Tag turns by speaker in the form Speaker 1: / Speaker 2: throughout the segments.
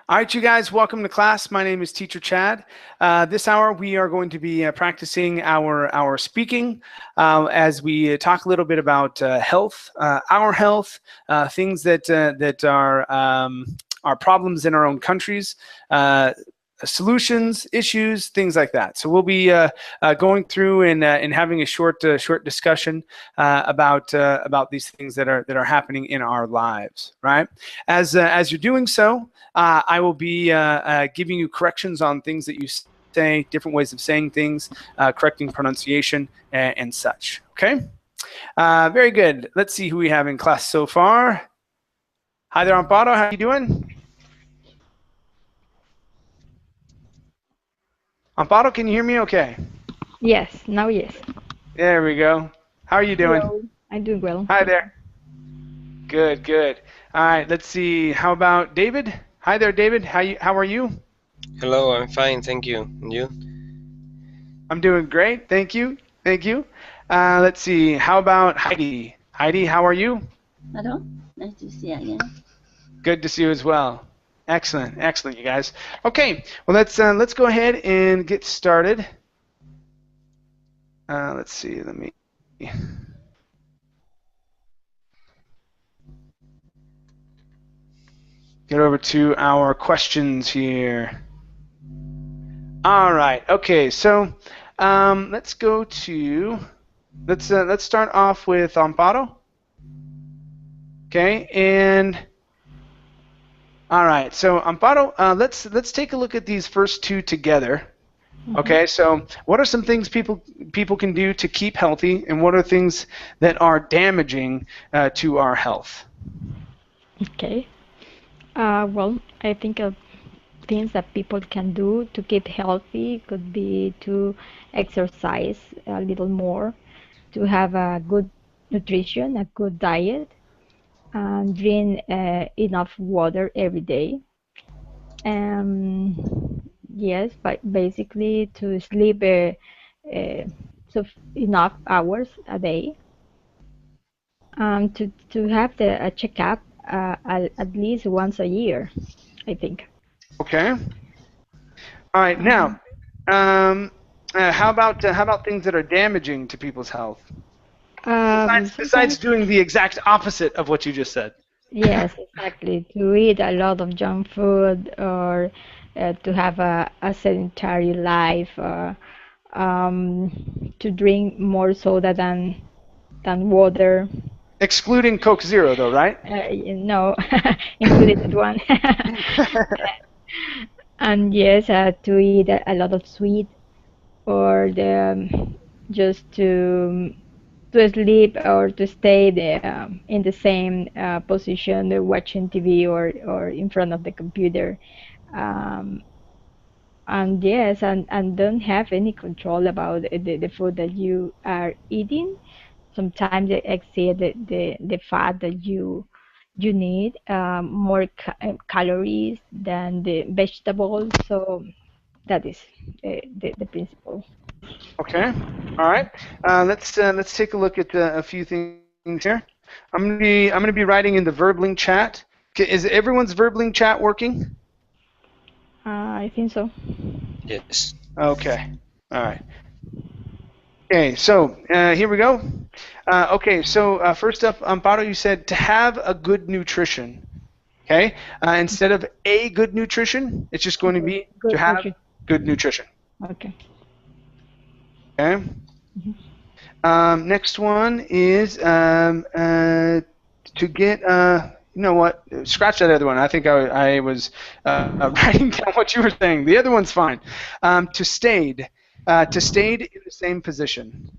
Speaker 1: All right, you guys, welcome to class. My name is Teacher Chad. This hour, we are going to be practicing our speaking as we talk a little bit about health, our health, things that are problems in our own countries, solutions, issues, things like that. So we'll be going through and having a short discussion about these things that are happening in our lives. Right? As you're doing so, I will be giving you corrections on things that you say, different ways of saying things, correcting pronunciation and such. Okay? Very good. Let's see who we have in class so far. Hi there, Amparo. How are you doing? Amparo, can you hear me okay?
Speaker 2: Yes, now yes.
Speaker 1: There we go. How are you doing?
Speaker 2: Hello. I'm doing well.
Speaker 1: Hi there. Good, good. All right, let's see. How about David? Hi there, David. How are you?
Speaker 3: Hello, I'm fine, thank you. And you?
Speaker 1: I'm doing great. Thank you. Thank you. Let's see. How about Heidi? Heidi, how are you?
Speaker 4: Hello, nice to see you again.
Speaker 1: Good to see you as well. Excellent, excellent, you guys. Okay, well let's go ahead and get started. Let's see. Let me. Get over to our questions here. All right. Okay. So let's go to let's start off with Amparo. Okay. And all right. So Amparo, let's take a look at these first two together. Okay. So what are some things people can do to keep healthy, and what are things that are damaging to our health?
Speaker 2: Okay. Well, I think things that people can do to keep healthy could be to exercise a little more, to have a good nutrition, a good diet, and drink enough water every day. Yes, but basically to sleep uh, enough hours a day. To have a checkup at least once a year, I think.
Speaker 1: Okay. All right. Now, how about things that are damaging to people's health? Besides
Speaker 2: Sometimes,
Speaker 1: doing the exact opposite of what you just said.
Speaker 2: yes, exactly. To eat a lot of junk food or to have a sedentary life, to drink more soda than water.
Speaker 1: Excluding Coke Zero, though, right?
Speaker 2: No, included that one. And yes, to eat a lot of sweet or just to sleep or to stay in the same position, watching TV or in front of the computer. Um, and yes, and don't have any control about the food that you are eating. Sometimes they exceed the fat that you need, more calories than the vegetables. So that is the principle.
Speaker 1: Okay. All right. Let's take a look at a few things here. I'm gonna be writing in the Verbling chat. Is everyone's Verbling chat working?
Speaker 2: I think so.
Speaker 3: Yes.
Speaker 1: Okay. All right. Okay. So here we go. Okay. So first up, Amparo, you said to have a good nutrition. Okay. Instead of a good nutrition, it's just going to
Speaker 2: Good,
Speaker 1: be to
Speaker 2: good
Speaker 1: have
Speaker 2: nutrition.
Speaker 1: good nutrition.
Speaker 2: Okay.
Speaker 1: Okay. Next one is to get. You know what? Scratch that other one. I think I was writing down what you were saying. The other one's fine. To stayed. To stayed in the same position.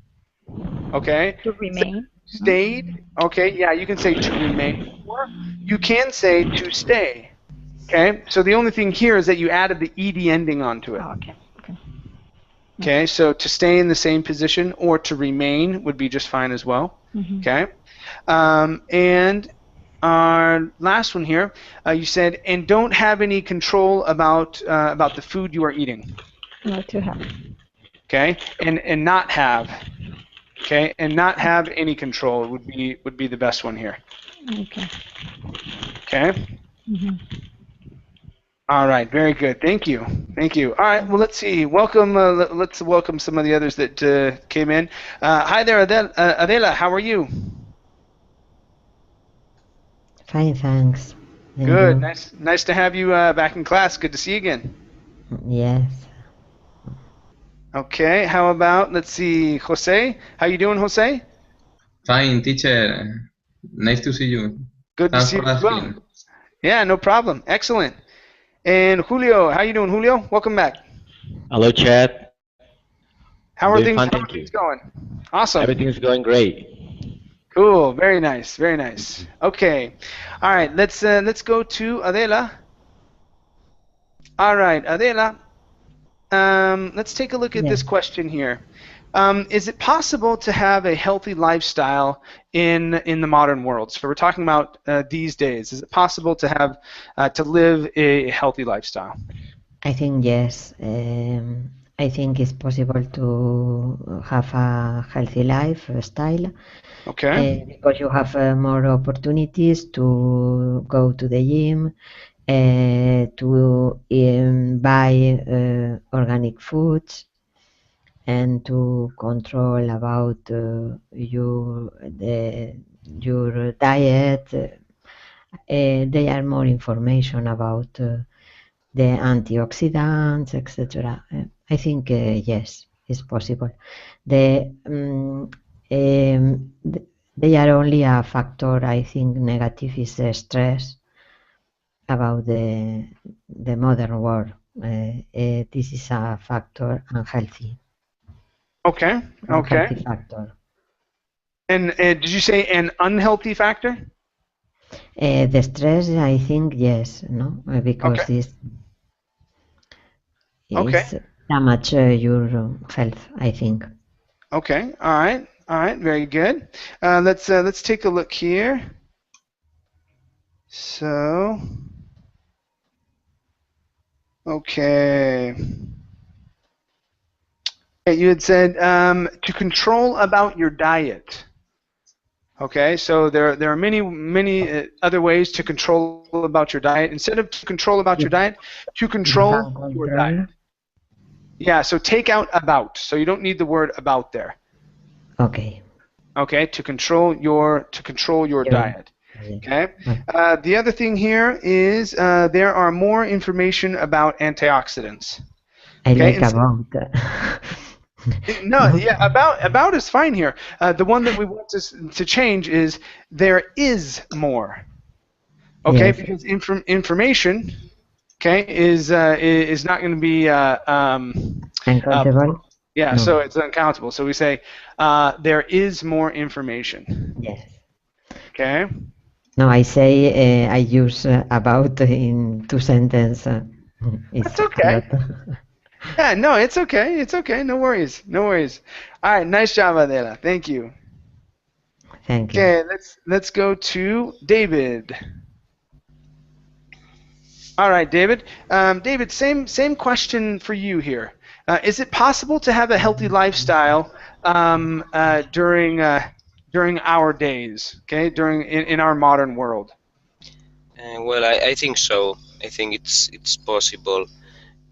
Speaker 1: Okay.
Speaker 2: To remain.
Speaker 1: Stayed. Okay. Yeah, you can say to remain, or you can say to stay. Okay. So the only thing here is that you added the ed ending onto it.
Speaker 2: Oh, okay. Okay.
Speaker 1: Okay, so to stay in the same position or to remain would be just fine as well. Okay, and our last one here, you said, and don't have any control about the food you are eating.
Speaker 2: Not to have.
Speaker 1: Okay, and not have. Okay, and not have any control would be the best one here.
Speaker 2: Okay.
Speaker 1: Okay. All right, very good. Thank you. Thank you. All right, well, let's see. Welcome. Let's welcome some of the others that came in. Hi there, Adela. How are you?
Speaker 5: Fine, thanks. And
Speaker 1: Good.
Speaker 5: you?
Speaker 1: Nice to have you back in class. Good to see you again.
Speaker 5: Yes.
Speaker 1: Okay. How about, let's see, Jose? How you doing, Jose?
Speaker 6: Fine, teacher. Nice to see you.
Speaker 1: Good to
Speaker 6: Thanks
Speaker 1: see
Speaker 6: for
Speaker 1: you as well.
Speaker 6: asking.
Speaker 1: Yeah, no problem. Excellent. And Julio, how you doing, Julio? Welcome back.
Speaker 7: Hello, Chad.
Speaker 1: How are
Speaker 7: Doing
Speaker 1: things?
Speaker 7: fine,
Speaker 1: How are
Speaker 7: thank you.
Speaker 1: things going? Awesome.
Speaker 7: Everything's going great.
Speaker 1: Cool. Very nice. Very nice. Okay. All right. Let's go to Adela. All right, Adela. Let's take a look at this
Speaker 5: Yes.
Speaker 1: question here. Is it possible to have a healthy lifestyle in the modern world? So we're talking about these days. Is it possible to have to live a healthy lifestyle?
Speaker 5: I think yes. I think it's possible to have a healthy lifestyle
Speaker 1: Okay.
Speaker 5: because you have more opportunities to go to the gym, to buy organic foods, and to control about your diet. There are more information about the antioxidants, etc. I think yes, it's possible. They are only a factor. I think negative is stress about the modern world. This is a factor unhealthy.
Speaker 1: Okay. Okay.
Speaker 5: Unhealthy factor.
Speaker 1: And did you say an unhealthy factor?
Speaker 5: The stress, I think, yes, no, because
Speaker 1: Okay. Okay.
Speaker 5: it's damage your health, I think.
Speaker 1: Okay. All right. All right. Very good. Let's take a look here. So, okay. You had said to control about your diet. Okay, so there are many other ways to control about your diet. Instead of to control about your diet, to
Speaker 5: You
Speaker 1: control
Speaker 5: can
Speaker 1: your
Speaker 5: control.
Speaker 1: diet. Yeah, so take out about. So you don't need the word about there.
Speaker 5: Okay.
Speaker 1: Okay, to control your
Speaker 5: Your
Speaker 1: diet.
Speaker 5: diet.
Speaker 1: Okay. The other thing here is there are more information about antioxidants.
Speaker 5: I
Speaker 1: Okay,
Speaker 5: like about.
Speaker 1: No, yeah, about is fine here. The one that we want to change is there is more. Okay,
Speaker 5: Yes.
Speaker 1: because information, okay, is not going to be
Speaker 5: Uncountable?
Speaker 1: yeah,
Speaker 5: No.
Speaker 1: so it's uncountable. So we say there is more information.
Speaker 5: Yes.
Speaker 1: Okay.
Speaker 5: No, I say I use about in two sentences.
Speaker 1: That's okay. Yeah, no, it's okay. It's okay. No worries. No worries. All right, nice job, Adela. Thank you.
Speaker 5: Thank you.
Speaker 1: Okay, let's go to David. All right, David. David, same question for you here. Is it possible to have a healthy lifestyle during our days? Okay, in our modern world.
Speaker 3: Well, I think so. I think it's possible.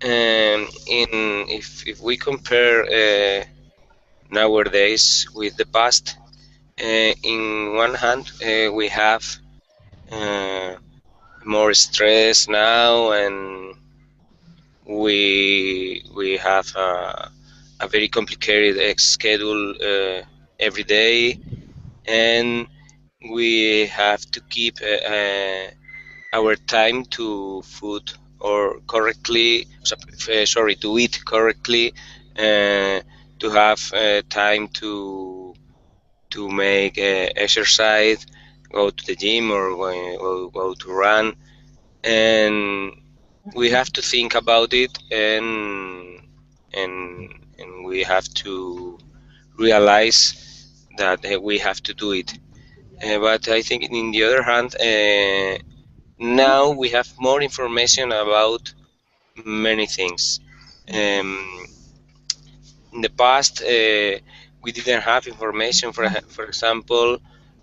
Speaker 3: If we compare nowadays with the past, in one hand we have more stress now, and we have a very complicated schedule every day, and we have to keep our time to food or correctly, sorry, to eat correctly, to have time to make exercise, go to the gym or go to run, and we have to think about it, and we have to realize that we have to do it. But I think, in the other hand, now we have more information about many things. In the past, we didn't have information, for example,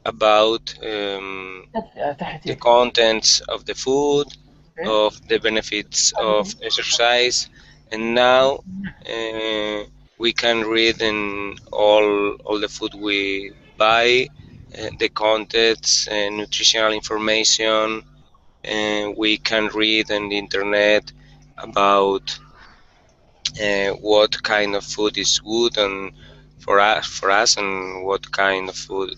Speaker 3: about the contents of the food, of the benefits of exercise, and now we can read in all the food we buy, the contents, nutritional information, and we can read on the internet about what kind of food is good and for us, and what kind of food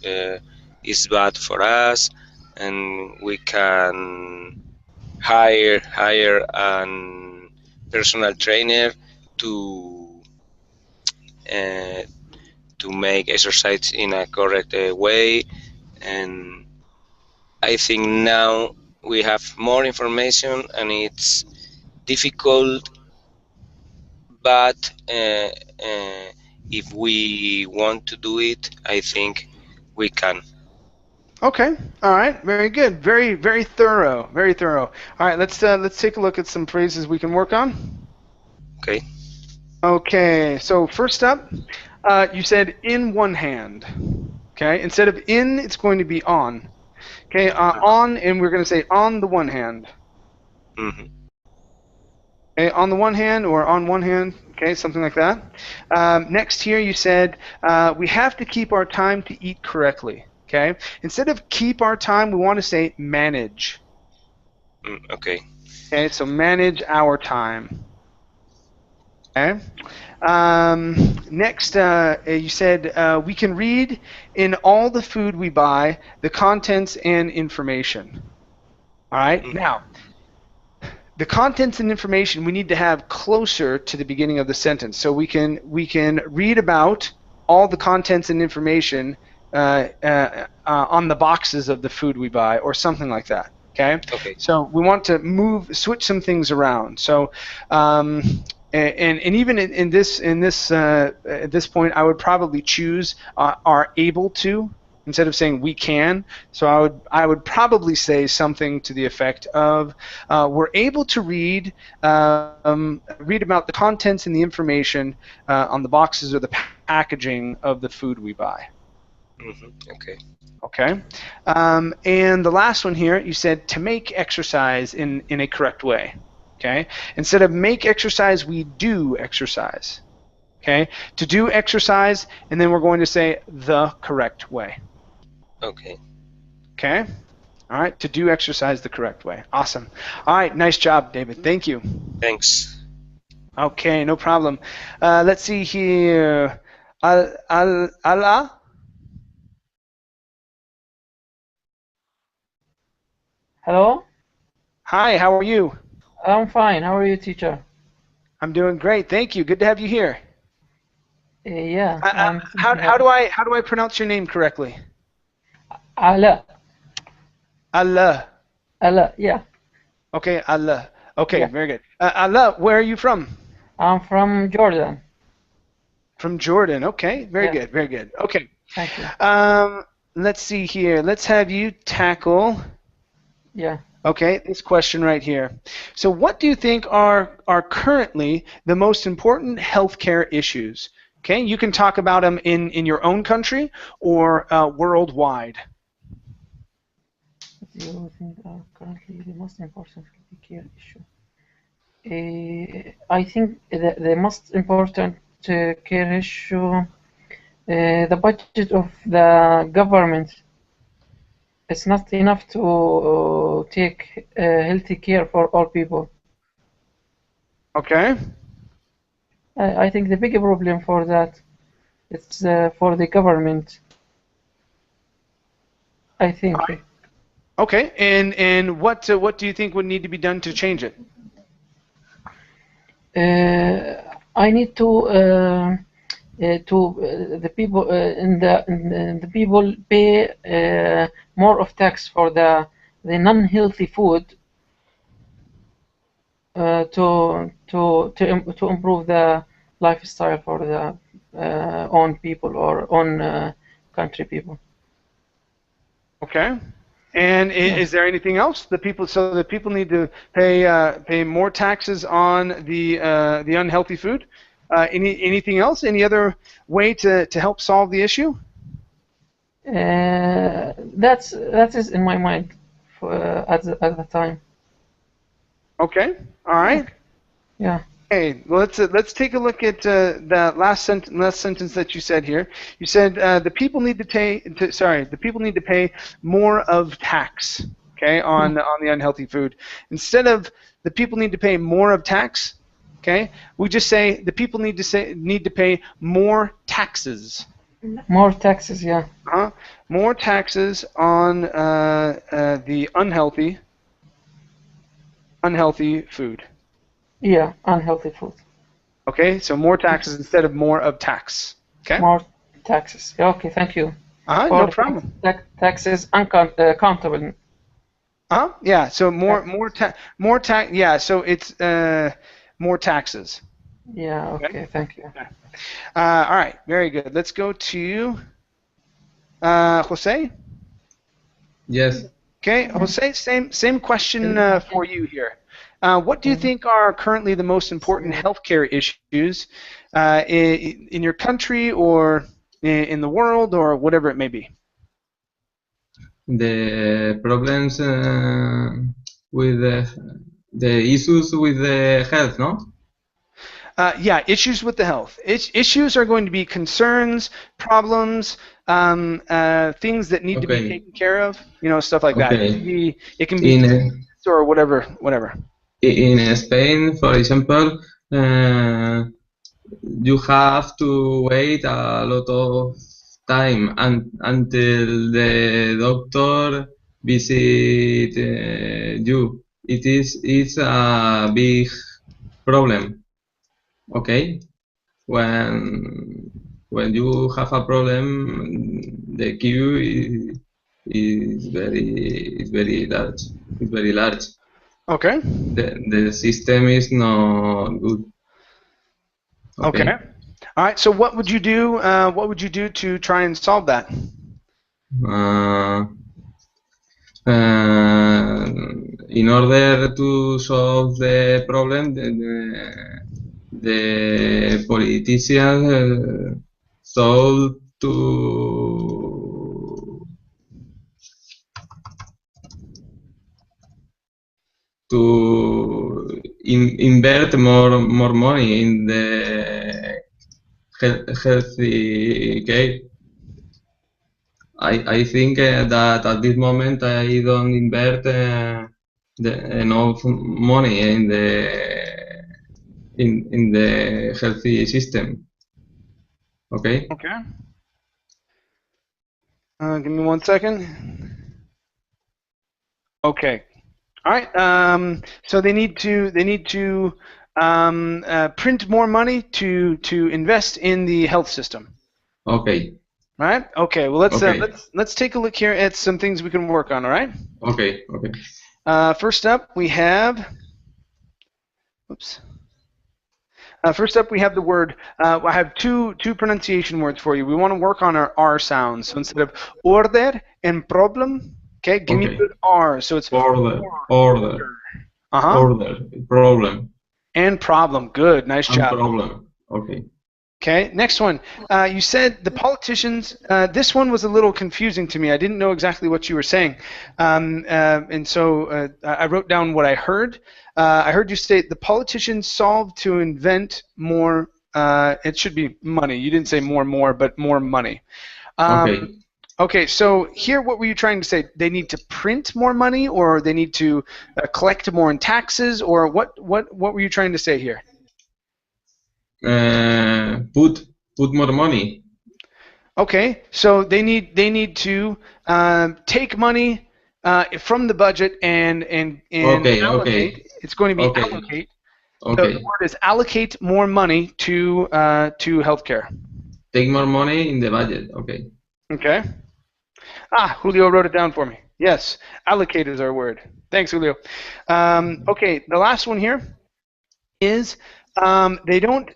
Speaker 3: is bad for us, and we can hire an personal trainer to uh, to make exercise in a correct way. And I think now we have more information, and it's difficult, but if we want to do it, I think we can.
Speaker 1: Okay. All right. Very good. Very, very thorough. Very thorough. All right. Let's take a look at some phrases we can work on.
Speaker 3: Okay.
Speaker 1: Okay. So first up, you said in one hand. Okay. Instead of in, it's going to be on. Okay. On, and we're going to say on the one hand.
Speaker 3: Mm-hmm.
Speaker 1: Okay. On the one hand or on one hand. Okay. Something like that. Next here, you said we have to keep our time to eat correctly. Okay. Instead of keep our time, we want to say manage.
Speaker 3: Okay.
Speaker 1: Okay. So manage our time. Okay. Next, you said we can read in all the food we buy the contents and information. All right. Now, the contents and information we need to have closer to the beginning of the sentence, so we can read about all the contents and information on the boxes of the food we buy, or something like that. Okay.
Speaker 3: Okay.
Speaker 1: So we want to switch some things around. So. And even in this at this point, I would probably choose are able to instead of saying we can. So I would probably say something to the effect of we're able to read about the contents and the information on the boxes or the packaging of the food we buy.
Speaker 3: Mm-hmm. Okay.
Speaker 1: Okay. And the last one here, you said to make exercise in a correct way. Okay. Instead of make exercise, we do exercise. Okay. To do exercise, and then we're going to say the correct way.
Speaker 3: Okay.
Speaker 1: Okay. All right. To do exercise the correct way. Awesome. All right. Nice job, David. Thank you.
Speaker 3: Thanks.
Speaker 1: Okay. No problem. Let's see here. Allah.
Speaker 8: Hello?
Speaker 1: Hi. How are you?
Speaker 8: I'm fine. How are you, teacher?
Speaker 1: I'm doing great. Thank you. Good to have you here.
Speaker 8: Yeah.
Speaker 1: How do I pronounce your name correctly?
Speaker 8: Allah.
Speaker 1: Allah.
Speaker 8: Allah. Yeah.
Speaker 1: Okay, Allah. Okay,
Speaker 8: Yeah.
Speaker 1: very good. Allah, where are you from?
Speaker 8: I'm from Jordan.
Speaker 1: From Jordan. Okay, very
Speaker 8: Yeah.
Speaker 1: good, very good. Okay.
Speaker 8: Thank you.
Speaker 1: Let's see here. Let's have you tackle.
Speaker 8: Yeah.
Speaker 1: Okay, this question right here. So, what do you think are currently the most important healthcare issues? Okay, you can talk about them in your own country or worldwide.
Speaker 8: What do you think are currently the most important healthcare issue? I think the most important care issue, the budget of the government. It's not enough to take healthy care for all people.
Speaker 1: Okay.
Speaker 8: I think the big problem for that it's for the government. I think.
Speaker 1: Okay, and what do you think would need to be done to change it?
Speaker 8: I need to the people in the people pay more of tax for the non-healthy food to improve the lifestyle for the own people or own country people.
Speaker 1: Okay. And is there anything else? The people need to pay more taxes on the unhealthy food. Anything else? Any other way to help solve the issue?
Speaker 8: That is in my mind at the time.
Speaker 1: Okay. All right.
Speaker 8: Yeah.
Speaker 1: Okay. Well, let's take a look at that last sentence that you said here. You said the people need to pay. The people need to pay more of tax. Okay, on the unhealthy food. Instead of the people need to pay more of tax. Okay, we just say the people need to pay more taxes.
Speaker 8: More taxes, yeah.
Speaker 1: More taxes on the unhealthy food.
Speaker 8: Yeah, unhealthy food.
Speaker 1: Okay, so more taxes instead of more of tax. Okay.
Speaker 8: More taxes. Yeah, okay, thank you.
Speaker 1: No problem.
Speaker 8: Taxes accountable.
Speaker 1: Yeah. So more tax. Yeah. So it's more taxes.
Speaker 8: Yeah. Okay. Thank you.
Speaker 1: All right. Very good. Let's go to Jose.
Speaker 6: Yes.
Speaker 1: Okay, Jose. Same question for you here. What do you think are currently the most important healthcare issues in your country or in the world or whatever it may be?
Speaker 6: The problems with the issues with the health, no?
Speaker 1: Yeah, issues with the health. Issues are going to be concerns, problems, things that need to be taken care of. You know, stuff like that. It can be or whatever.
Speaker 6: In Spain, for example, you have to wait a lot of time until the doctor visit you. It's a big problem. Okay, when you have a problem, the queue is very large. It's very large.
Speaker 1: Okay.
Speaker 6: The system is not good.
Speaker 1: Okay. All right. So what would you do? What would you do to try and solve that?
Speaker 6: In order to solve the problem, the politicians thought to invest more money in the healthy care. I think that at this moment I don't invest enough money in the healthy system. Okay.
Speaker 1: Okay. Give me 1 second. Okay. All right. So they need to print more money to invest in the health system.
Speaker 6: Okay.
Speaker 1: Right. Okay. Well, let's take a look here at some things we can work on. All right.
Speaker 6: Okay.
Speaker 1: First up, we have. Oops. First up, we have the word. I have two pronunciation words for you. We want to work on our R sounds. So instead of order and problem, okay, give me the R. So it's
Speaker 6: order.
Speaker 1: Order,
Speaker 6: Problem.
Speaker 1: And problem. Good. Nice job.
Speaker 6: Problem. Okay.
Speaker 1: Okay. Next one. You said the politicians. This one was a little confusing to me. I didn't know exactly what you were saying, and so I wrote down what I heard. I heard you state the politicians solved to invent more. It should be money. You didn't say more, but more money. Okay. So here, what were you trying to say? They need to print more money, or they need to collect more in taxes, or what were you trying to say here?
Speaker 6: Put more money.
Speaker 1: Okay, so they need to take money from the budget and allocate. It's going to be allocate.
Speaker 6: Okay.
Speaker 1: The word is allocate more money to healthcare.
Speaker 6: Take more money in the budget. Okay.
Speaker 1: Okay. Julio wrote it down for me. Yes, allocate is our word. Thanks, Julio. Okay, the last one here is they don't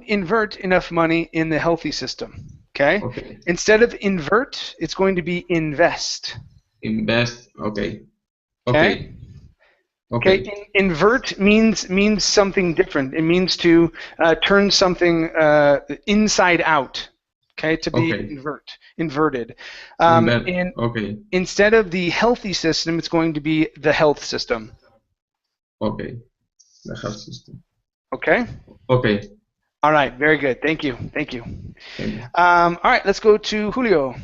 Speaker 1: invert enough money in the healthy system. Okay. Instead of invert, it's going to be invest.
Speaker 6: Invest. Okay.
Speaker 1: Invert means something different. It means to turn something inside out. Okay, to be inverted. And instead of the healthy system, it's going to be the health system.
Speaker 6: Okay. the health system.
Speaker 1: Okay.
Speaker 6: Okay.
Speaker 1: All right. Very good. Thank you. Thank you.
Speaker 6: Thank you.
Speaker 1: All right. Let's go to Julio.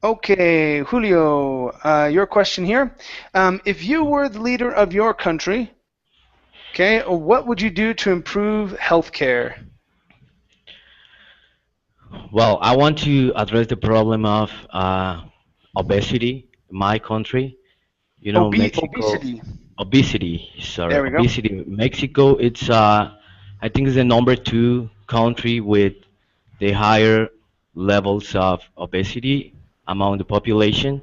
Speaker 1: Okay, Julio, your question here. If you were the leader of your country, okay, what would you do to improve healthcare?
Speaker 7: Well, I want to address the problem of obesity in my country. You know, Mexico,
Speaker 1: Obesity.
Speaker 7: obesity, sorry,
Speaker 1: There we go.
Speaker 7: obesity. Mexico, it's I think it's the number 2 country with the higher levels of obesity among the population.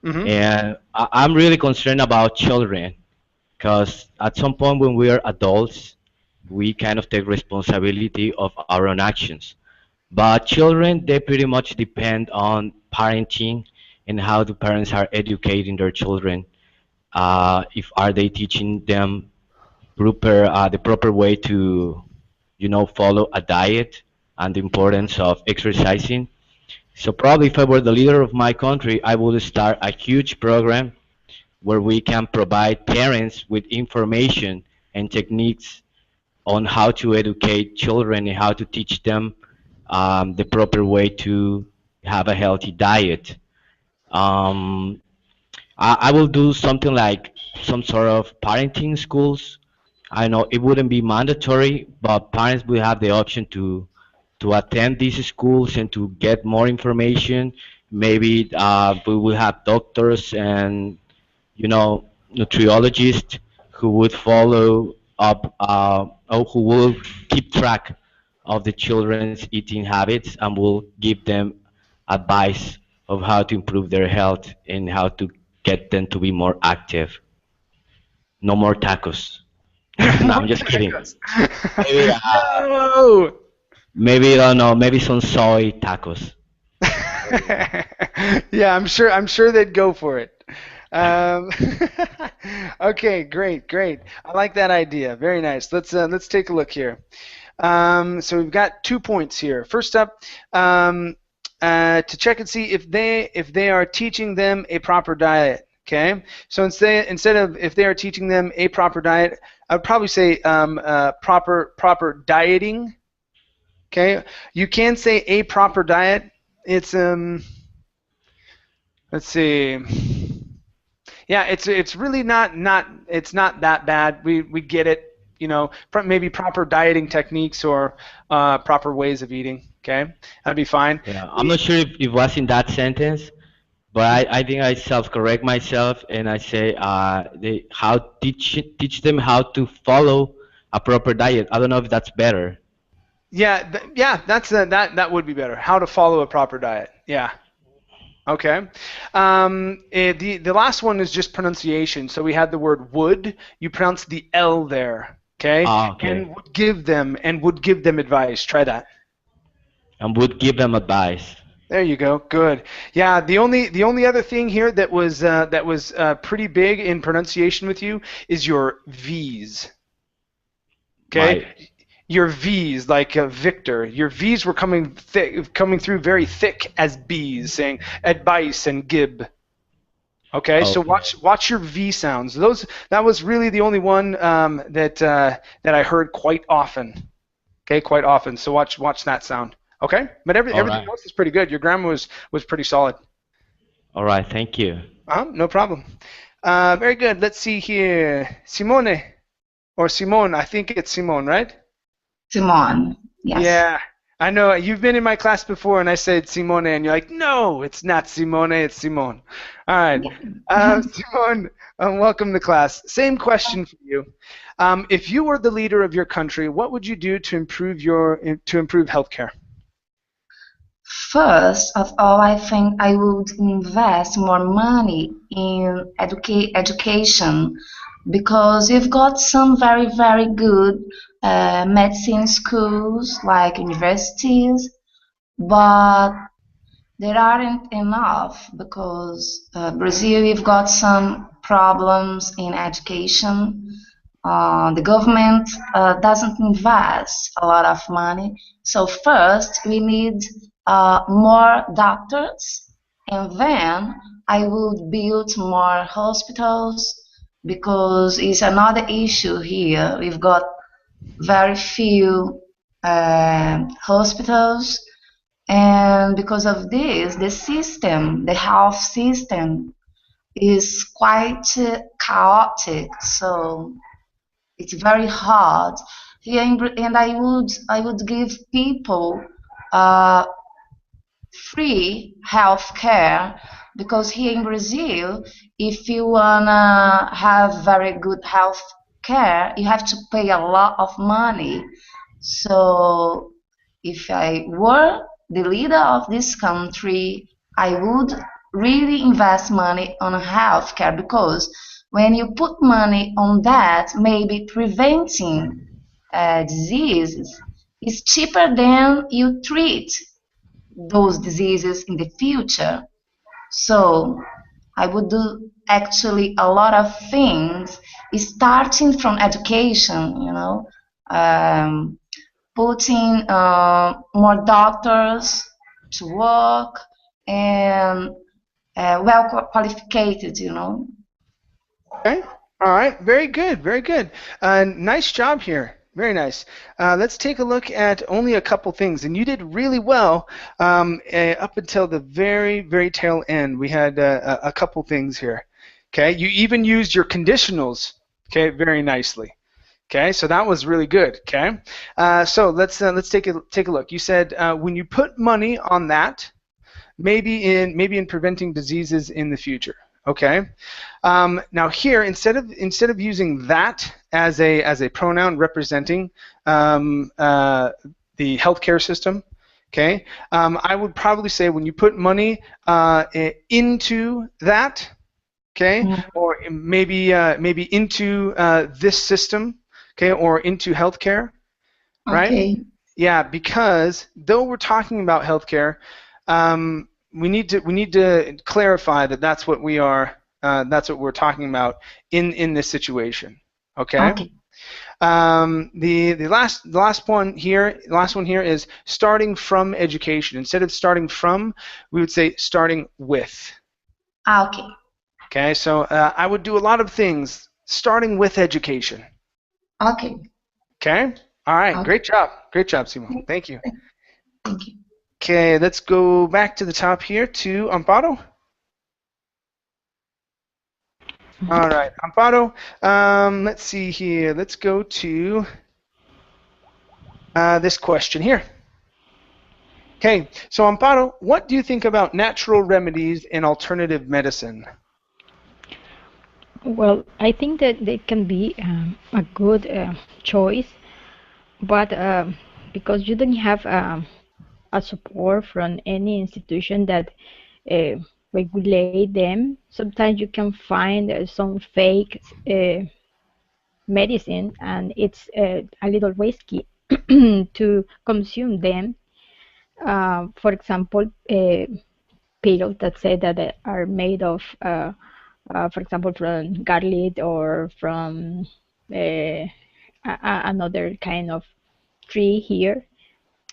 Speaker 1: Mm-hmm.
Speaker 7: And I'm really concerned about children because at some point when we are adults, we kind of take responsibility of our own actions. But children, they pretty much depend on parenting and how the parents are educating their children. If are they teaching them the proper way to, follow a diet and the importance of exercising. So probably if I were the leader of my country, I would start a huge program where we can provide parents with information and techniques on how to educate children and how to teach them the proper way to have a healthy diet. Um, I will do something like some sort of parenting schools. I know it wouldn't be mandatory, but parents will have the option to attend these schools and to get more information. Maybe we will have doctors and nutriologists who would follow up or who will keep track of the children's eating habits and will give them advice of how to improve their health and how to get them to be more active. No more tacos. No, I'm just kidding. Maybe,
Speaker 1: No!
Speaker 7: maybe I don't know. Maybe some soy tacos.
Speaker 1: Yeah, I'm sure they'd go for it. Um, okay, great. I like that idea. Very nice. Let's take a look here. So we've got 2 points here. First up, to check and see if they are teaching them a proper diet. Okay, so instead of if they are teaching them a proper diet, I would probably say proper dieting. Okay, you can say a proper diet. It's let's see. Yeah, it's really not it's not that bad. We get it. Maybe proper dieting techniques or proper ways of eating. Okay, that'd be fine.
Speaker 7: Yeah, I'm not sure if it was in that sentence, but I think I self-correct myself and I say teach them how to follow a proper diet. I don't know if that's better.
Speaker 1: Yeah, that would be better. How to follow a proper diet. Yeah. Okay. The last one is just pronunciation. So we had the word would. You pronounce the L there. Okay.
Speaker 7: Okay.
Speaker 1: And would give them advice. Try that.
Speaker 7: And would give them advice.
Speaker 1: There you go. Good. Yeah. The only other thing here that was pretty big in pronunciation with you is your V's. Okay.
Speaker 7: Right.
Speaker 1: Your V's, like Victor, your V's were coming through very thick as B's, saying advice and gib. Okay, so watch your V sounds. That was really the only one that I heard quite often. Okay, quite often. So watch that sound. Okay, but everything else is pretty good. Your grammar was pretty solid.
Speaker 7: All right, thank you.
Speaker 1: No problem. Very good. Let's see here, Simone or Simone. I think it's Simone, right?
Speaker 9: Simone, yes.
Speaker 1: Yeah, I know. You've been in my class before, and I said Simone, and you're like, no, it's not Simone, it's Simone. All right.
Speaker 9: Yeah.
Speaker 1: Simone, welcome to class. Same question for you. If you were the leader of your country, what would you do to improve healthcare?
Speaker 9: First of all, I think I would invest more money in education because we've got some very, very good medicine schools like universities, but there aren't enough because Brazil, we've got some problems in education. The government doesn't invest a lot of money. So first, we need more doctors, and then I would build more hospitals, because it's another issue here. We've got very few hospitals, and because of this, the health system is quite chaotic. So it's very hard here, and I would give people free health care, because here in Brazil, if you wanna have very good health care, you have to pay a lot of money. So if I were the leader of this country, I would really invest money on health care, because when you put money on that, maybe preventing diseases is cheaper than you treat those diseases in the future. So I would do actually a lot of things, starting from education, putting more doctors to work and well qualified,
Speaker 1: Okay. All right. Very good. Very good. Nice job here. Very nice. Let's take a look at only a couple things, and you did really well up until the very, very tail end. We had a couple things here. Okay. You even used your conditionals. Okay. Very nicely. Okay. So that was really good. Okay. So let's take a look. You said when you put money on that, maybe in preventing diseases in the future. Okay. Now here, instead of using that as a pronoun representing the healthcare system, okay, I would probably say when you put money into that, okay, or maybe into this system, okay, or into healthcare, right?
Speaker 9: Okay.
Speaker 1: Yeah, because though we're talking about healthcare, we need to clarify that that's what we're talking about in this situation. Okay.
Speaker 9: Okay.
Speaker 1: The last one here is starting from education. Instead of starting from, we would say starting with.
Speaker 9: Okay.
Speaker 1: Okay. So I would do a lot of things starting with education.
Speaker 9: Okay.
Speaker 1: Okay. All right.
Speaker 9: Okay.
Speaker 1: Great job, Simon. Thank you.
Speaker 9: Thank you.
Speaker 1: Okay, let's go back to the top here to Amparo. All right, Amparo, let's see here. Let's go to this question here. Okay, so Amparo, what do you think about natural remedies and alternative medicine?
Speaker 2: Well, I think that they can be a good choice, but because you don't have a support from any institution that regulate them, sometimes you can find some fake medicine, and it's a little risky to consume them. For example, pills that say that they are made of, for example, from garlic or from another kind of tree here,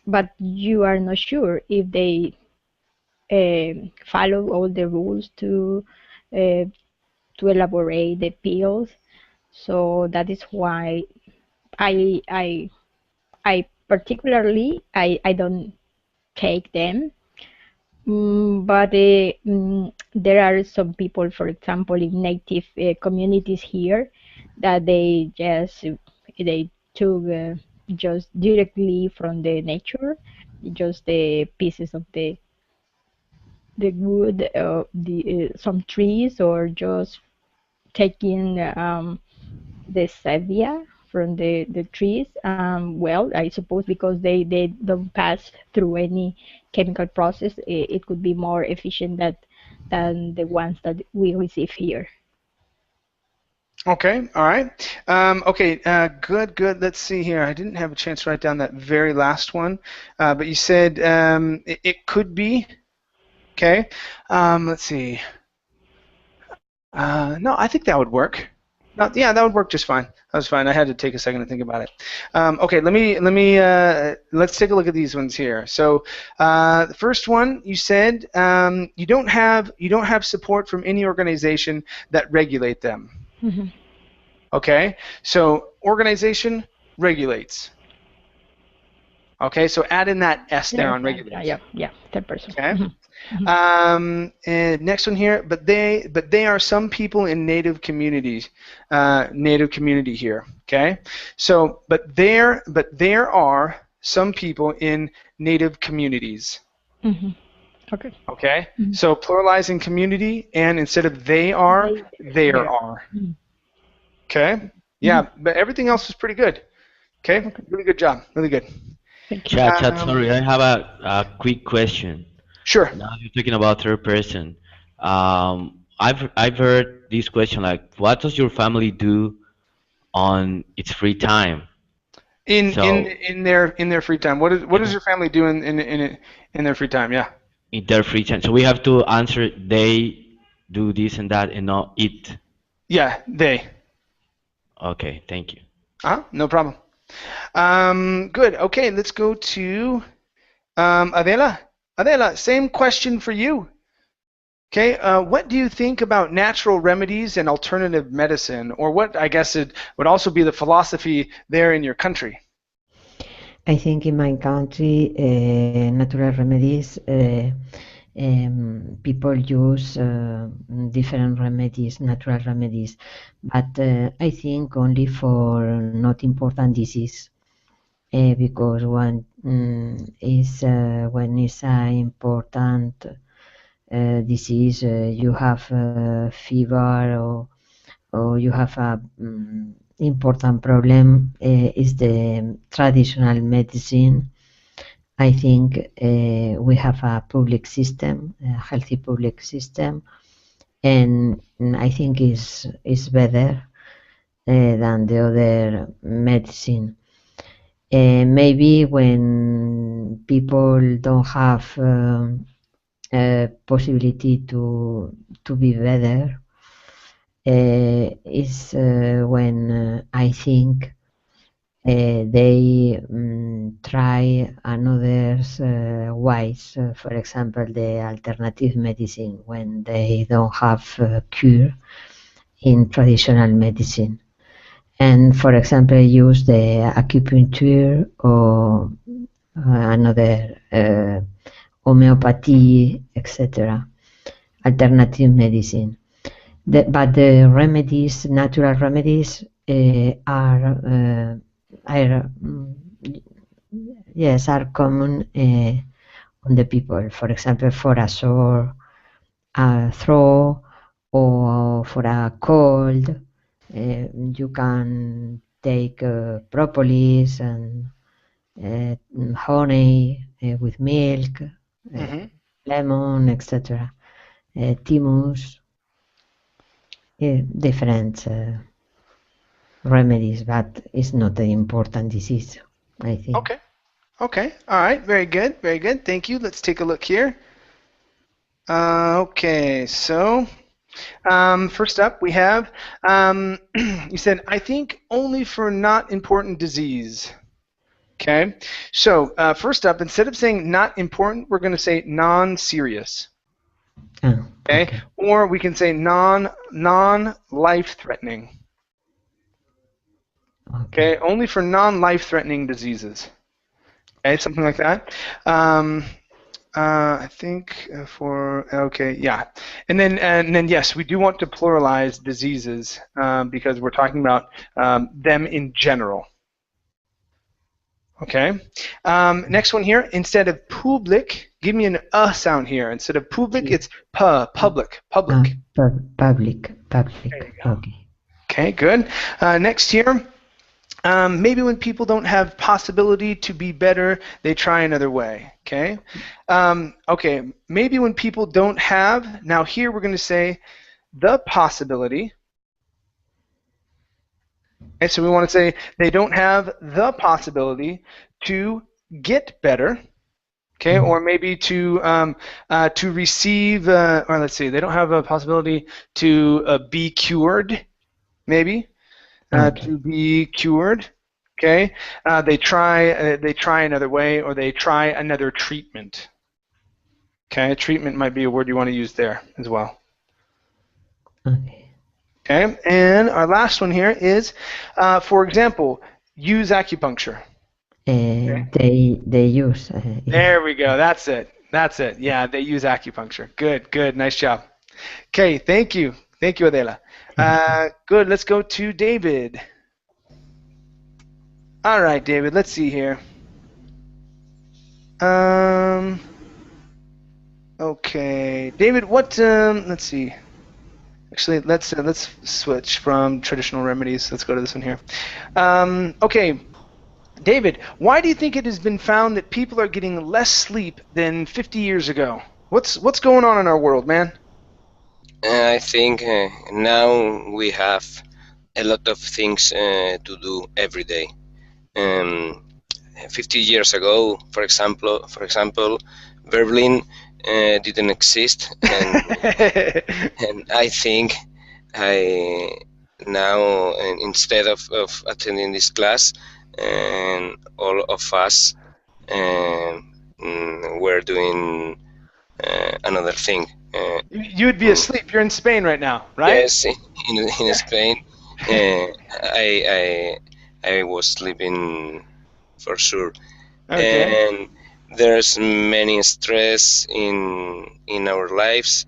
Speaker 2: but you are not sure if they follow all the rules to elaborate the pills. So that is why I particularly I don't take them. But there are some people, for example, in native communities here, that they took just directly from the nature, just the pieces of the wood, some trees, or just taking the savia from the trees. Well, I suppose because they don't pass through any chemical process, it could be more efficient than the ones that we receive here.
Speaker 1: Okay, all right. Okay, good. Let's see here. I didn't have a chance to write down that very last one, but you said it could be. Okay, let's see. No, I think that would work. Yeah, that would work just fine. That was fine. I had to take a second to think about it. Okay, let's take a look at these ones here. So the first one, you said you don't have support from any organization that regulate them.
Speaker 2: Mm-hmm.
Speaker 1: Okay, so organization regulates. Okay, so add in that S there on regulates.
Speaker 2: Yeah, third person.
Speaker 1: Okay.
Speaker 2: Mhm.
Speaker 1: And next one here, but they are some people in native communities, native community here. Okay, so but there are some people in native communities.
Speaker 2: Mhm. Okay.
Speaker 1: Okay,
Speaker 2: Mhm.
Speaker 1: so pluralizing community, and instead of they are, there are.
Speaker 2: Mhm.
Speaker 1: Okay, yeah, but everything else is pretty good. Okay, really good job, really good.
Speaker 2: Thank you.
Speaker 7: Chat, sorry, I have a quick question.
Speaker 1: Sure.
Speaker 7: Now you're talking about third person. I've heard this question like, what does your family do on its free time?
Speaker 1: In
Speaker 7: So
Speaker 1: in their free time, what does your family do in their free time? Yeah.
Speaker 7: in their free time, so we have to answer they do this and that and not it.
Speaker 1: Yeah, they.
Speaker 7: Okay, thank you.
Speaker 1: No problem. Good. Okay, let's go to Adela. Adela, same question for you. Okay, what do you think about natural remedies and alternative medicine, or what I guess it would also be the philosophy there in your country?
Speaker 5: I think in my country, natural remedies, people use different remedies, natural remedies, but I think only for not important disease, because when it's an important disease, you have fever or you have a important problem, is the traditional medicine. I think we have a public system, a healthy public system, and I think is better than the other medicine. Maybe when people don't have possibility to be better, is when I think they try another ways, for example, the alternative medicine when they don't have cure in traditional medicine. And for example, use the acupuncture or another homeopathy, etc. Alternative medicine. But the remedies, natural remedies, are yes, are common on the people. For example, for a sore throat or for a cold, you can take propolis and honey with milk, lemon, etc. Thymus, different remedies, but it's not an important disease, I think.
Speaker 1: Okay. Okay. All right. Very good. Very good. Thank you. Let's take a look here. Okay. So, first up, we have you said, I think only for not important disease. Okay. So, first up, instead of saying not important, we're going to say non-serious. Okay. Or we can say non-life-threatening. Okay. Only for non-life-threatening diseases. Okay, something like that. I think okay, yeah, and then yes, we do want to pluralize diseases because we're talking about them in general. Okay. Next one here. Instead of public, give me an sound here. Instead of public, it's public.
Speaker 5: Public. Okay.
Speaker 1: Okay. Good. Next here. Maybe when people don't have possibility to be better, they try another way, okay? Okay, maybe when people don't have, now here we're going to say the possibility. Okay, so we want to say they don't have the possibility to get better, okay? Or maybe to receive, or let's see, they don't have a possibility to be cured, maybe. To be cured, okay? They try another way, or they try another treatment. Okay, treatment might be a word you want to use there as well.
Speaker 5: Okay.
Speaker 1: Okay, and our last one here is, for example, use acupuncture.
Speaker 5: They use.
Speaker 1: There we go. That's it. That's it. Yeah, they use acupuncture. Good, good. Nice job. Okay, thank you. Thank you, Adela. Good. Let's go to David. All right, David. Let's see here. Okay, David. What? Let's see. Actually, let's switch from traditional remedies. Let's go to this one here. Okay, David. Why do you think it has been found that people are getting less sleep than 50 years ago? What's going on in our world, man?
Speaker 3: I think now we have a lot of things to do every day. 50 years ago, for example, Berlin didn't exist, and I think now instead of attending this class, and all of us were doing another thing.
Speaker 1: You would be asleep. You're in Spain right now, right?
Speaker 3: Yes, in Spain. I was sleeping for sure.
Speaker 1: Okay.
Speaker 3: And there's many stress in our lives,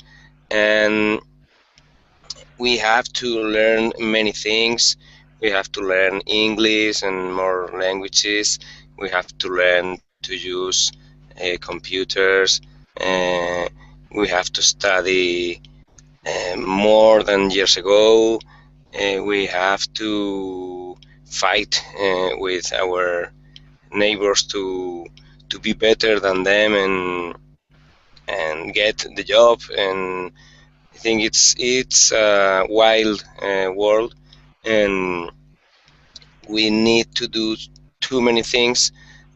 Speaker 3: and we have to learn many things. We have to learn English and more languages. We have to learn to use computers. We have to study more than years ago. We have to fight with our neighbors to be better than them and get the job. And I think it's a wild world, and we need to do too many things,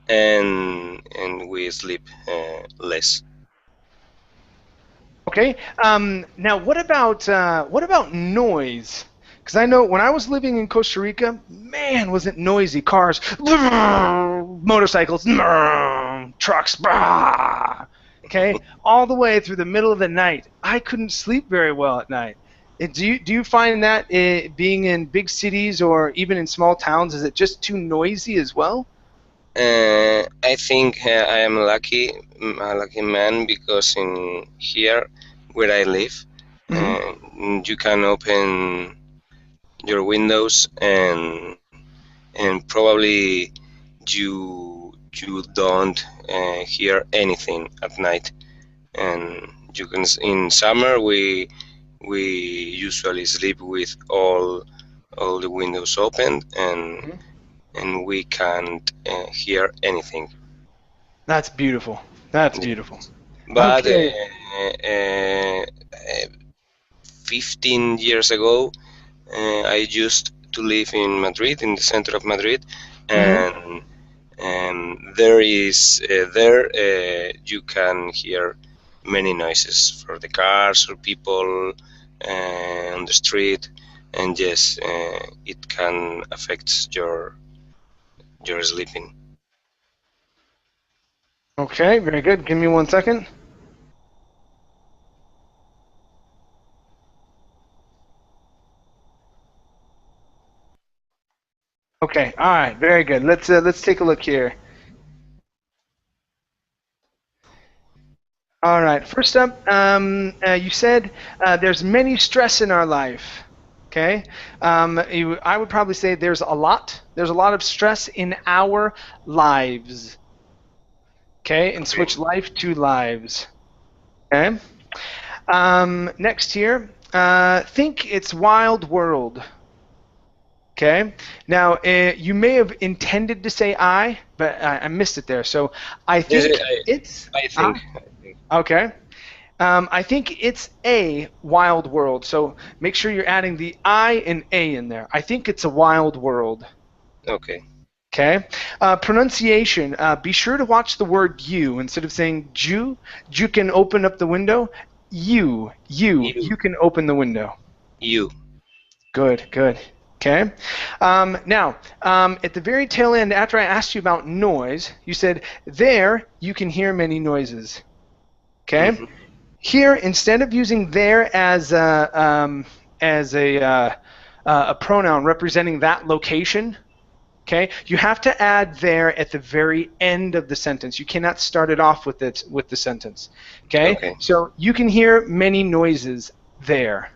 Speaker 3: and we sleep less.
Speaker 1: Okay. Now, what about noise? Because I know when I was living in Costa Rica, man, was it noisy. Cars, motorcycles, trucks, okay, all the way through the middle of the night. I couldn't sleep very well at night. Do you find that being in big cities or even in small towns, is it just too noisy as well?
Speaker 3: I think I am a lucky man, because in here where I live, you can open your windows and probably you don't hear anything at night. And you can, in summer we usually sleep with all the windows open, and we can't hear anything.
Speaker 1: That's beautiful. That's beautiful.
Speaker 3: But
Speaker 1: Okay.
Speaker 3: 15 years ago, I used to live in Madrid, in the center of Madrid, and there you can hear many noises for the cars or people on the street, and yes, it can affect your sleeping.
Speaker 1: Okay, very good. Give me 1 second. Okay, all right, very good. Let's take a look here. All right, first up, you said there's many stress in our life. Okay, I would probably say there's a lot of stress in our lives. Okay, and switch life to lives. Okay. Next here, think it's wild world. Okay. Now, you may have intended to say I, but I missed it there. So I think it's.
Speaker 3: I think.
Speaker 1: Okay. I think it's a wild world. So make sure you're adding the I and A in there. I think it's a wild world.
Speaker 3: Okay.
Speaker 1: Okay. Pronunciation. Be sure to watch the word you. Instead of saying Jew can open up the window. You can open the window.
Speaker 3: You.
Speaker 1: Good, good. Okay. Now, at the very tail end, after I asked you about noise, you said, there you can hear many noises. Okay. Here, instead of using there as a pronoun representing that location, okay, you have to add there at the very end of the sentence. You cannot start it off with the sentence. Okay?
Speaker 3: Okay.
Speaker 1: So you can hear many noises there.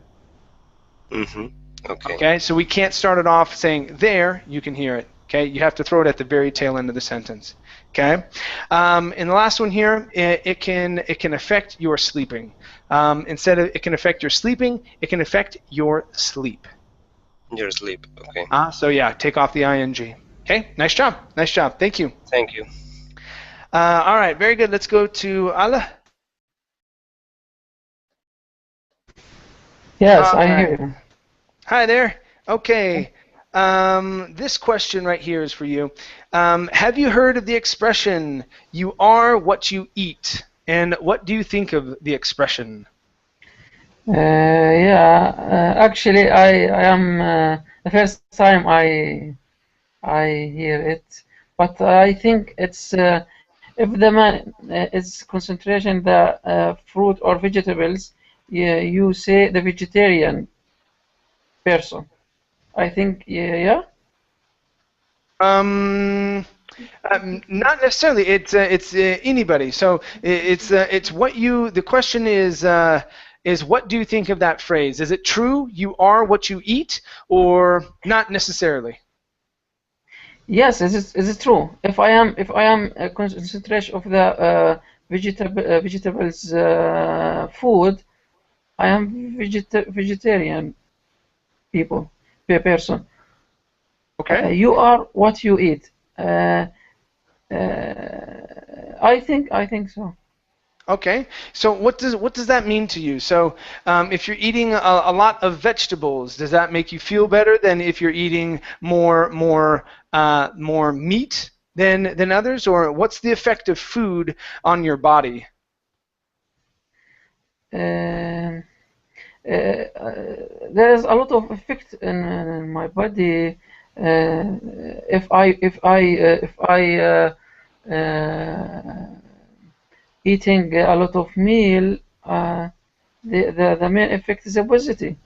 Speaker 3: Mm-hmm. Okay.
Speaker 1: Okay, so we can't start it off saying there, you can hear it. Okay, you have to throw it at the very tail end of the sentence. Okay, and the last one here, it can affect your sleeping. Instead of it can affect your sleeping, it can affect your sleep.
Speaker 3: Your sleep. Okay.
Speaker 1: So yeah, take off the ing. Okay, nice job, nice job. Thank you.
Speaker 3: Thank you.
Speaker 1: All right, very good. Let's go to Ala.
Speaker 8: Yes, I hear you.
Speaker 1: Hi there. Okay. This question right here is for you. Have you heard of the expression, you are what you eat? And what do you think of the expression?
Speaker 8: Yeah, actually, I am the first time I hear it, but I think it's if the man is concentration the fruit or vegetables, you say the vegetarian person. I think yeah.
Speaker 1: Not necessarily. It's anybody. So it's what you. The question is what do you think of that phrase? Is it true? You are what you eat, or not necessarily?
Speaker 8: Yes, is it true? If I am a concentration of the vegetables food, I am vegetarian person.
Speaker 1: Okay.
Speaker 8: You are what you eat. I think so.
Speaker 1: Okay. So what does that mean to you? So if you're eating a lot of vegetables, does that make you feel better than if you're eating more meat than others, or what's the effect of food on your body?
Speaker 8: There is a lot of effect in my body if I eating a lot of meal. The main effect is obesity.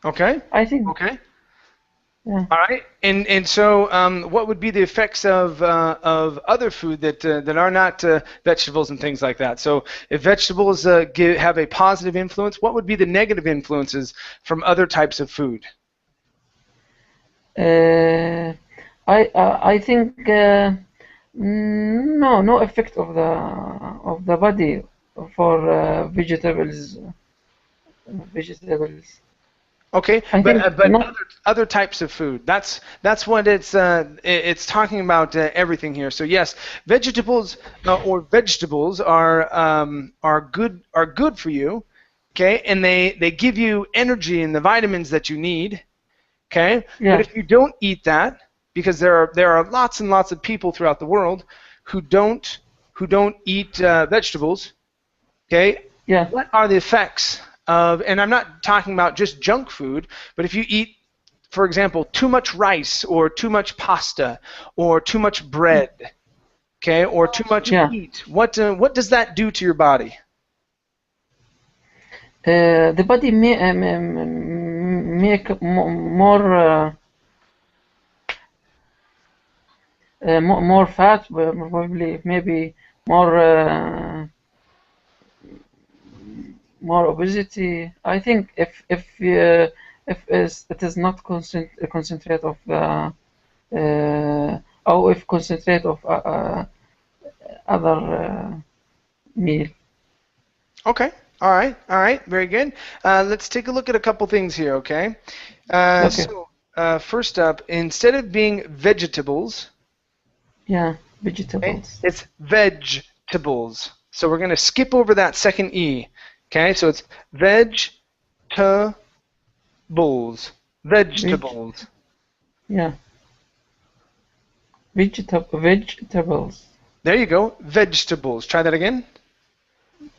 Speaker 1: Okay.
Speaker 8: I think.
Speaker 1: Okay.
Speaker 8: Yeah.
Speaker 1: All right. And so what would be the effects of other food that are not vegetables and things like that? So if vegetables have a positive influence, what would be the negative influences from other types of food?
Speaker 8: I think no effect of the body for vegetables.
Speaker 1: Okay,
Speaker 8: I
Speaker 1: but
Speaker 8: not,
Speaker 1: other types of food. That's what it's talking about everything here. So yes, vegetables or vegetables are good for you. Okay, and they give you energy and the vitamins that you need. Okay,
Speaker 8: yeah.
Speaker 1: But if you don't eat that, because there are lots and lots of people throughout the world who don't eat vegetables. Okay,
Speaker 8: yeah.
Speaker 1: What are the effects of? And I'm not talking about just junk food, but if you eat, for example, too much rice or too much pasta or too much bread, okay, or too much meat, what does that do to your body?
Speaker 8: The body make more fat, probably maybe more obesity. I think if it is not concentrate of the or if concentrate of other meal.
Speaker 1: Okay. All right, very good. Let's take a look at a couple things here, okay?
Speaker 8: Okay.
Speaker 1: So, first up, instead of being vegetables,
Speaker 8: yeah, vegetables.
Speaker 1: Okay, it's vegetables. So we're going to skip over that second E, okay? So it's vegetables.
Speaker 8: Yeah. Vegetables.
Speaker 1: There you go, vegetables. Try that again.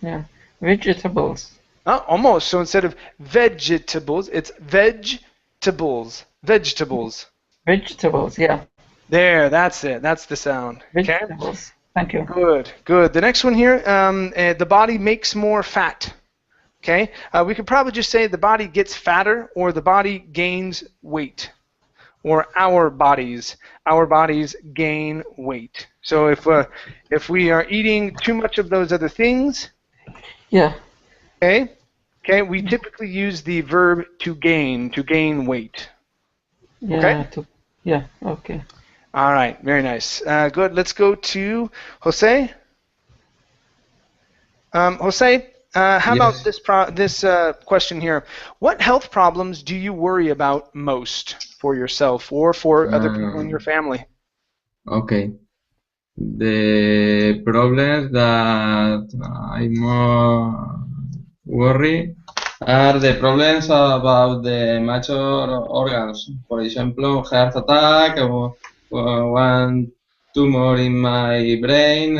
Speaker 8: Yeah. Vegetables.
Speaker 1: Oh, almost. So instead of vegetables, it's vegetables. Vegetables.
Speaker 8: Vegetables, yeah.
Speaker 1: There, that's it. That's the sound.
Speaker 8: Vegetables. Okay?
Speaker 1: Thank you. Good. The next one here, the body makes more fat. Okay, we could probably just say the body gets fatter or the body gains weight, or our bodies gain weight. So if we are eating too much of those other things,
Speaker 8: Yeah.
Speaker 1: Okay, we typically use the verb to gain weight.
Speaker 8: Yeah.
Speaker 1: Okay.
Speaker 8: Yeah. Okay.
Speaker 1: All right, very nice. Good. Let's go to Jose. Jose, how about
Speaker 6: Yes.
Speaker 1: this question here? What health problems do you worry about most for yourself or for other people in your family?
Speaker 6: Okay. The problems that I more worry are the problems about the major organs. For example, heart attack, or one tumor in my brain.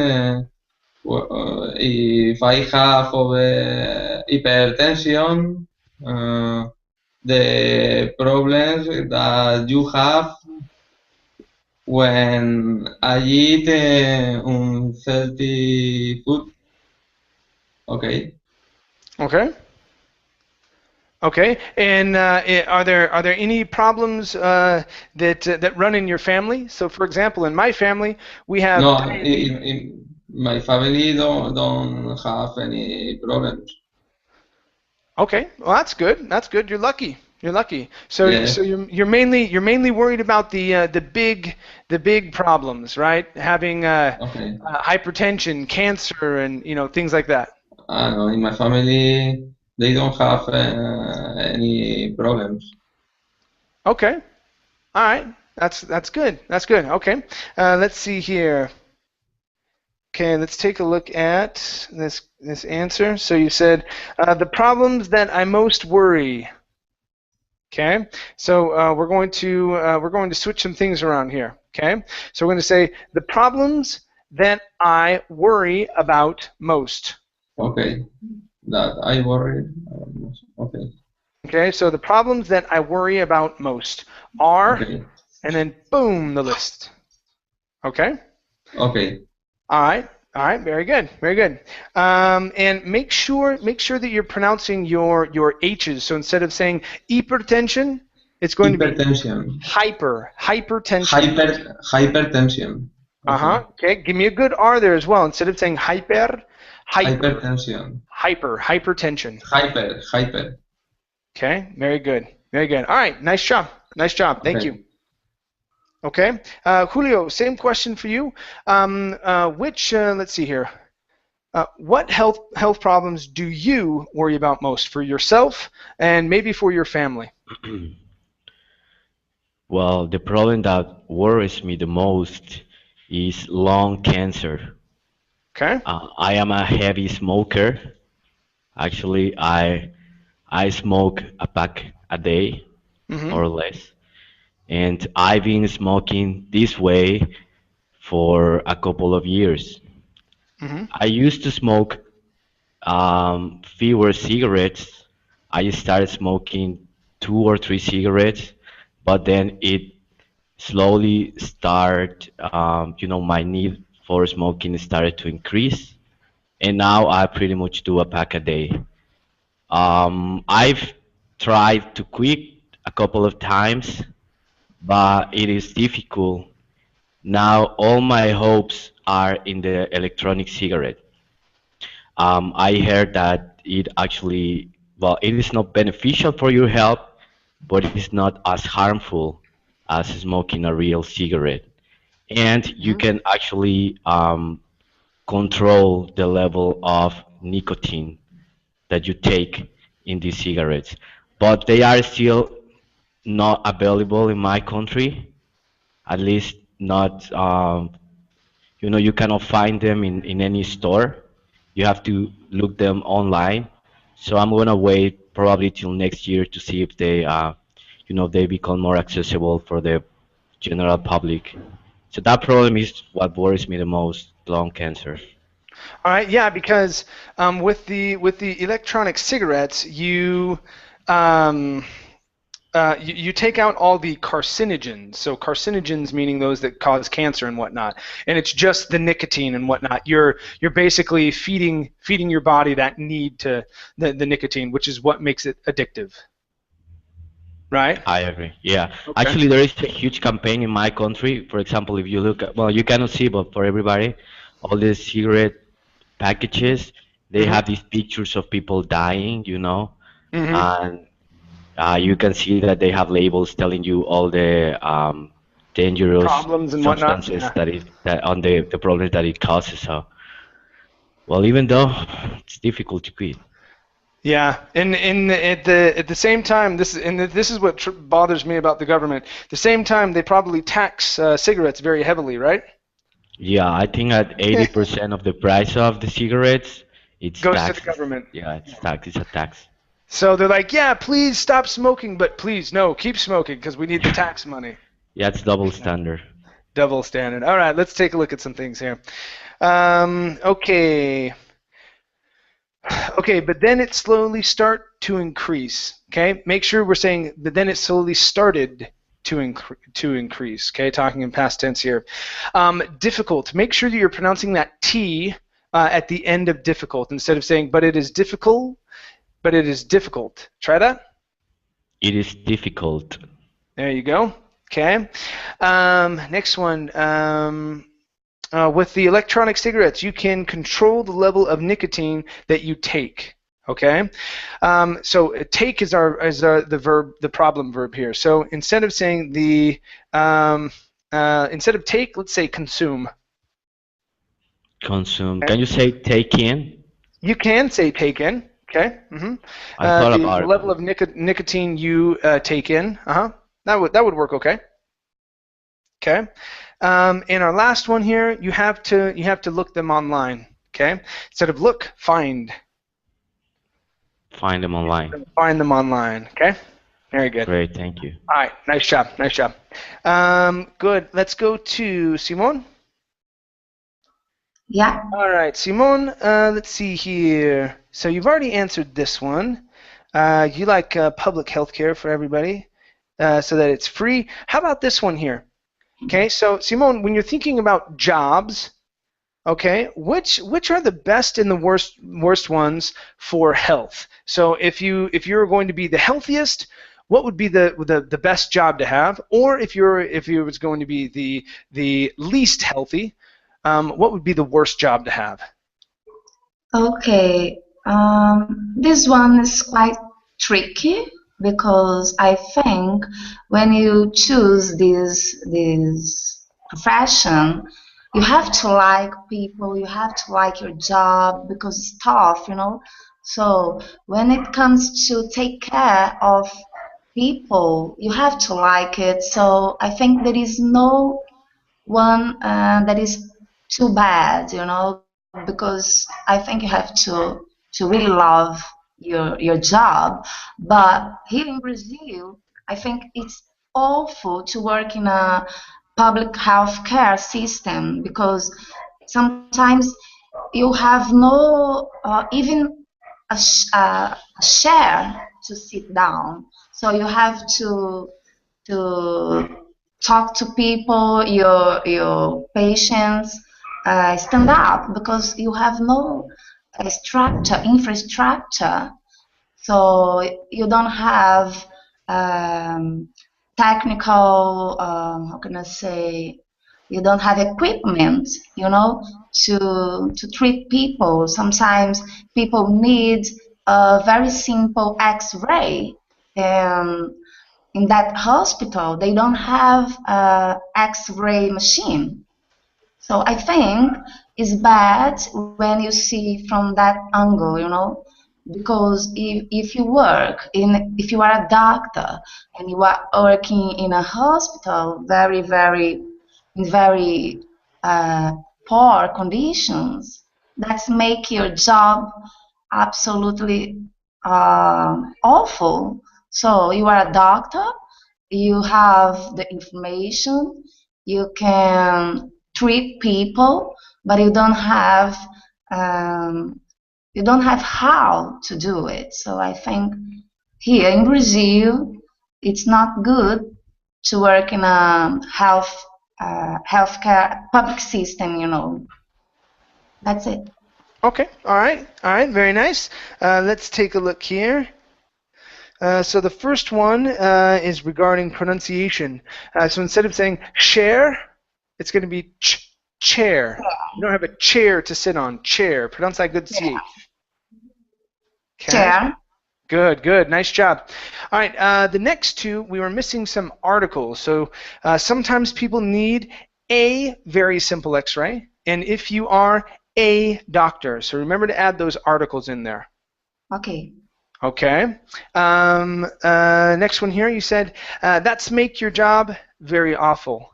Speaker 6: If I have hypertension, the problems that you have when I eat unhealthy food. Okay.
Speaker 1: Okay. Okay. And are there any problems that run in your family? So, for example, in my family, we have
Speaker 6: No,
Speaker 1: diabetes.
Speaker 6: in my family don't have any problems.
Speaker 1: Okay, well that's good. That's good. You're lucky. You're lucky. So
Speaker 6: Yes.
Speaker 1: you're mainly worried about the big problems, right? Having
Speaker 6: Okay.
Speaker 1: hypertension, cancer, and things like that.
Speaker 6: No, in my family they don't have any problems.
Speaker 1: Okay. All right. That's good. That's good. Okay. Let's see here. Okay, let's take a look at this answer. So you said the problems that I most worry. Okay, so we're going to switch some things around here. Okay, so we're going to say the problems that I worry about most.
Speaker 6: Okay. That I worry. Okay.
Speaker 1: Okay, so the problems that I worry about most are,
Speaker 6: Okay.
Speaker 1: and then boom, the list. Okay.
Speaker 6: Okay.
Speaker 1: All right. All right. Very good. Very good. And make sure that you're pronouncing your H's. So instead of saying hypertension, it's going to be
Speaker 6: Hypertension.
Speaker 1: hypertension.
Speaker 6: Hypertension.
Speaker 1: Okay. Give me a good R there as well. Instead of saying hyper.
Speaker 6: Hypertension.
Speaker 1: Hypertension.
Speaker 6: Hyper.
Speaker 1: Okay. Very good. Very good. All right. Nice job. Nice job. Thank
Speaker 6: Okay.
Speaker 1: you. Okay, Julio, same question for you. Let's see here. What health problems do you worry about most for yourself and maybe for your family?
Speaker 7: Well, the problem that worries me the most is lung cancer.
Speaker 1: Okay.
Speaker 7: I am a heavy smoker. Actually, I smoke a pack a day or less. And I've been smoking this way for a couple of years. I used to smoke fewer cigarettes. I started smoking 2 or 3 cigarettes, but then it slowly my need for smoking started to increase, and now I pretty much do a pack a day. I've tried to quit a couple of times, but it is difficult. Now all my hopes are in the electronic cigarette. I heard that it actually, well, it is not beneficial for your health, but it is not as harmful as smoking a real cigarette. And you can actually control the level of nicotine that you take in these cigarettes. But they are still not available in my country, at least not, you cannot find them in any store. You have to look them online. So I'm gonna wait probably till next year to see if they become more accessible for the general public. So that problem is what worries me the most, lung cancer.
Speaker 1: All right. Yeah, because with the electronic cigarettes, you you take out all the carcinogens. So carcinogens meaning those that cause cancer and whatnot, and it's just the nicotine and whatnot. You're basically feeding your body that need to the nicotine, which is what makes it addictive. Right?
Speaker 7: I agree. Yeah.
Speaker 1: Okay.
Speaker 7: Actually, there is a huge campaign in my country. For example, if you look at, well, you cannot see, but for everybody, all these cigarette packages, they have these pictures of people dying, you know, and you can see that they have labels telling you all the dangerous
Speaker 1: Problems and whatnot.
Speaker 7: substances on the problems that it causes. So, well, even though it's difficult to quit.
Speaker 1: Yeah, and at the same time, this is what bothers me about the government. At the same time, they probably tax cigarettes very heavily, right?
Speaker 7: Yeah, I think at 80% of the price of the cigarettes, it's
Speaker 1: goes
Speaker 7: taxed.
Speaker 1: to the government.
Speaker 7: Yeah, it's tax. It's a tax.
Speaker 1: So they're like, yeah, please stop smoking, but please, no, keep smoking because we need the tax money.
Speaker 7: Yeah, it's double standard.
Speaker 1: Double standard. All right, let's take a look at some things here. Okay. Okay, but then it slowly start to increase. Okay, make sure we're saying, but then it slowly started to increase. Okay, talking in past tense here. Difficult. Make sure that you're pronouncing that T at the end of difficult instead of saying, but it is difficult. But it is difficult. Try that.
Speaker 7: It is difficult.
Speaker 1: There you go. Okay. Next one. With the electronic cigarettes, you can control the level of nicotine that you take. Okay. So take is the verb, the problem verb here. So instead of saying the instead of take, let's say consume.
Speaker 7: Consume. Can you say take in?
Speaker 1: You can say take in. Okay.
Speaker 7: I thought about
Speaker 1: the level of nicotine you take in. That would work. Okay. Okay. In our last one here, you have to look them online. Okay. Instead of look, find.
Speaker 7: Find them online.
Speaker 1: Find them online. Okay. Very good.
Speaker 7: Great. Thank you.
Speaker 1: All right. Nice job. Nice job. Good. Let's go to Simone.
Speaker 9: Yeah.
Speaker 1: All right, Simone. Let's see here. So you've already answered this one. You like public health care for everybody, so that it's free. How about this one here? Okay, so Simone, when you're thinking about jobs, okay, which are the best and the worst ones for health? So if you're going to be the healthiest, what would be the best job to have? Or if you was going to be the least healthy, what would be the worst job to have?
Speaker 9: Okay, this one is quite tricky because I think when you choose this profession, you have to like people, you have to like your job because it's tough, you know. So when it comes to take care of people, you have to like it. So I think there is no one that is too bad, you know, because I think you have to really love your job. But here in Brazil, I think it's awful to work in a public health care system because sometimes you have no even a chair to sit down. So you have to talk to people, your patients, stand up because you have no infrastructure. So you don't have technical, how can I say, you don't have equipment, you know, to treat people. Sometimes people need a very simple X-ray, and in that hospital they don't have an X-ray machine. So I think it's bad when you see from that angle, you know, because if you are a doctor and you are working in a hospital in very poor conditions, that make your job absolutely awful. So you are a doctor, you have the information, you can treat people, but you don't have how to do it. So I think here in Brazil it's not good to work in a healthcare public system, you know. That's it.
Speaker 1: Okay. All right. Very nice. Let's take a look here. So the first one is regarding pronunciation. So instead of saying share, it's going to be chair. You don't have a chair to sit on. Chair. Pronounce that good CH. Okay.
Speaker 9: Chair.
Speaker 1: Good. Nice job. All right. The next two, we were missing some articles. So sometimes people need a very simple X-ray, and if you are a doctor, so remember to add those articles in there.
Speaker 9: Okay.
Speaker 1: Okay. Next one here, you said that's make your job very awful.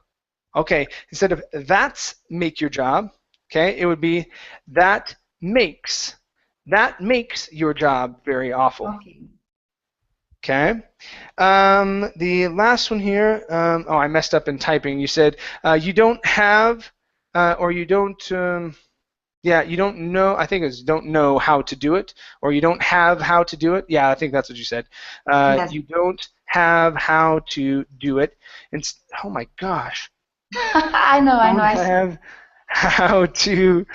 Speaker 1: Okay. Instead of that's make your job, okay, it would be that makes your job very awful.
Speaker 9: Okay.
Speaker 1: Okay. The last one here, oh, I messed up in typing. You said you don't have or you don't. Yeah, you don't know, I think it's don't know how to do it, or you don't have how to do it. Yeah, I think that's what you said.
Speaker 9: Yes.
Speaker 1: You don't have how to do it. Oh my gosh.
Speaker 9: I know.
Speaker 1: Don't have how to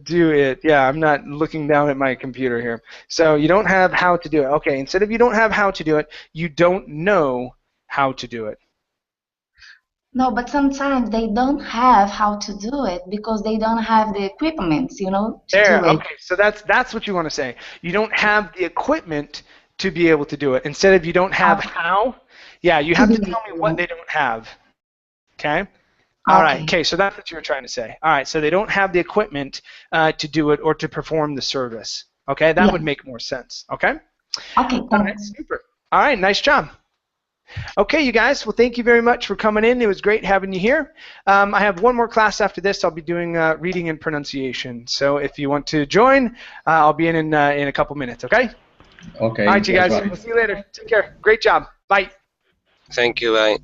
Speaker 1: do it. Yeah, I'm not looking down at my computer here. So you don't have how to do it. Okay, instead of you don't have how to do it, you don't know how to do it.
Speaker 9: No, but sometimes they don't have how to do it because they don't have the equipment, you know, to
Speaker 1: There,
Speaker 9: do it.
Speaker 1: okay, so that's what you want to say. You don't have the equipment to be able to do it. Instead of you don't have how, yeah, you have to tell me what they don't have. Okay? All right, okay, so that's what you were trying to say. All right, so they don't have the equipment to do it or to perform the service. Okay, that would make more sense. Okay?
Speaker 9: Okay,
Speaker 1: all right, super. All right, nice job. Okay, you guys, well, thank you very much for coming in. It was great having you here. I have one more class after this. I'll be doing reading and pronunciation. So if you want to join, I'll be in a couple minutes, okay?
Speaker 6: Okay.
Speaker 1: All right, you guys, we'll see you later. Take care. Great job. Bye.
Speaker 3: Thank you. Bye.